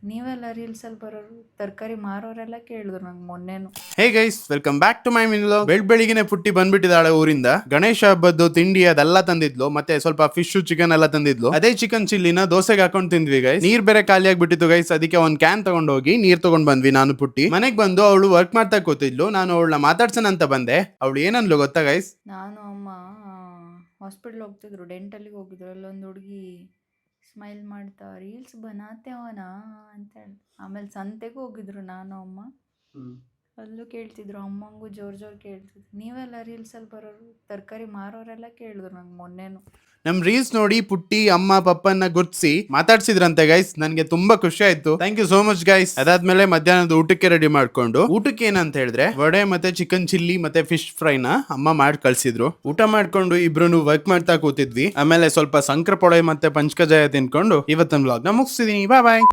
ನೀವೆಲ್ಲ ರೀಲ್ಸ್ ಅಲ್ಲಿ ಬರೋರು ತರಕಾರಿ ಮಾರೋರೆಲ್ಲ ಕೇಳಿದ್ರು ನಂಗೆ ಮೊನ್ನೆನು. Hey guys, welcome back to my mini vlog. ಬೆಳಿಗ್ಗೆನೆ ಪುಟ್ಟಿ ಬಂದ್ಬಿಟ್ಟಿದ್ದಾಳೆ ಊರಿಂದ. ಗಣೇಶ ಹಬ್ಬದ್ದು ತಿಂಡಿ ಅದೆಲ್ಲ ತಂದಿದ್ಲು, ಮತ್ತೆ ಸ್ವಲ್ಪ ಫಿಶ್ ಚಿಕನ್ ಎಲ್ಲ ತಂದಿದ್ಲು. ಅದೇ ಚಿಕನ್ ಚಿಲ್ಲಿನ ದೋಸೆಗೆ ಹಾಕೊಂಡು ತಿಂದ್ವಿ ಗೈಸ್. ನೀರ್ ಬೇರೆ ಖಾಲಿ ಆಗ್ಬಿಟ್ಟಿತ್ತು ಗೈಸ್, ಅದಕ್ಕೆ ಒಂದ್ ಕ್ಯಾನ್ ತಗೊಂಡ್ ಹೋಗಿ ನೀರ್ ತಗೊಂಡ್ ಬಂದ್ವಿ. ನಾನು ಪುಟ್ಟಿ ಮನೆಗ್ ಬಂದು ಅವಳು ವರ್ಕ್ ಮಾಡ್ತಾ ಕೂತಿದ್ಲು. ನಾನು ಅವಳನ್ನ ಮಾತಾಡ್ಸೋಣ ಅಂತ ಬಂದೆ. ಅವಳು ಏನನ್ಲು ಗೊತ್ತಾ ಗೈಸ್? ನಾನು ಅಮ್ಮ ಹಾಸ್ಪಿಟ್ಲ್ ಹೋಗ್ತಿದ್ರು, ಡೆಂಟಲ್ಲಿಗೆ ಹೋಗಿದ್ರು. ಅಲ್ಲೊಂದು ಹುಡುಗಿ ಸ್ಮೈಲ್ ಮಾಡ್ತಾ ರೀಲ್ಸ್ ಬನಾತೆ ಅವನಾ ಅಂತೇಳಿ. ಆಮೇಲೆ ಸಂತೆಗೂ ಹೋಗಿದ್ರು ನಾನು ಅಮ್ಮ, ಅಲ್ಲೂ ಕೇಳ್ತಿದ್ರು. ಅಮ್ಮಂಗೂ ಜೋರು ಕೇಳ್ತಿದ್ರು. ನೀವೆಲ್ಲ ರೀಲ್ಸಲ್ಲಿ ಬರೋರು ತರಕಾರಿ ಮಾರೋರೆಲ್ಲ ಕೇಳಿದ್ರು ನಂಗೆ ಮೊನ್ನೆನು. ನಮ್ ರೀಲ್ಸ್ ನೋಡಿ ಪುಟ್ಟಿ ಅಮ್ಮ ಪಪ್ಪನ್ನ ಗುರ್ತಿಸಿ ಮಾತಾಡ್ಸಿದ್ರಂತೆ ಗೈಸ್. ನನ್ಗೆ ತುಂಬಾ ಖುಷಿ ಆಯ್ತು. Thank you so much guys. ಅದಾದ್ಮೇಲೆ ಮಧ್ಯಾಹ್ನದ ಊಟಕ್ಕೆ ರೆಡಿ ಮಾಡ್ಕೊಂಡು, ಊಟಕ್ಕೆ ಏನಂತ ಹೇಳಿದ್ರೆ ವಡೆ ಮತ್ತೆ ಚಿಕನ್ ಚಿಲ್ಲಿ ಮತ್ತೆ ಫಿಶ್ ಫ್ರೈನ ಅಮ್ಮ ಮಾಡಿ ಕಳ್ಸಿದ್ರು. ಊಟ ಮಾಡ್ಕೊಂಡು ಇಬ್ರು ವರ್ಕ್ ಮಾಡ್ತಾ ಕೂತಿದ್ವಿ. ಆಮೇಲೆ ಸ್ವಲ್ಪ ಸಂಕ್ರ ಪೊಳೆ ಮತ್ತೆ ಪಂಚಕಜಾಯ ತಿನ್ಕೊಂಡು ಇವತ್ತಿನ ವ್ಲಾಗ್ ನ ಮುಗಿಸ್ತಿದೀನಿ. ಬಾಯ್.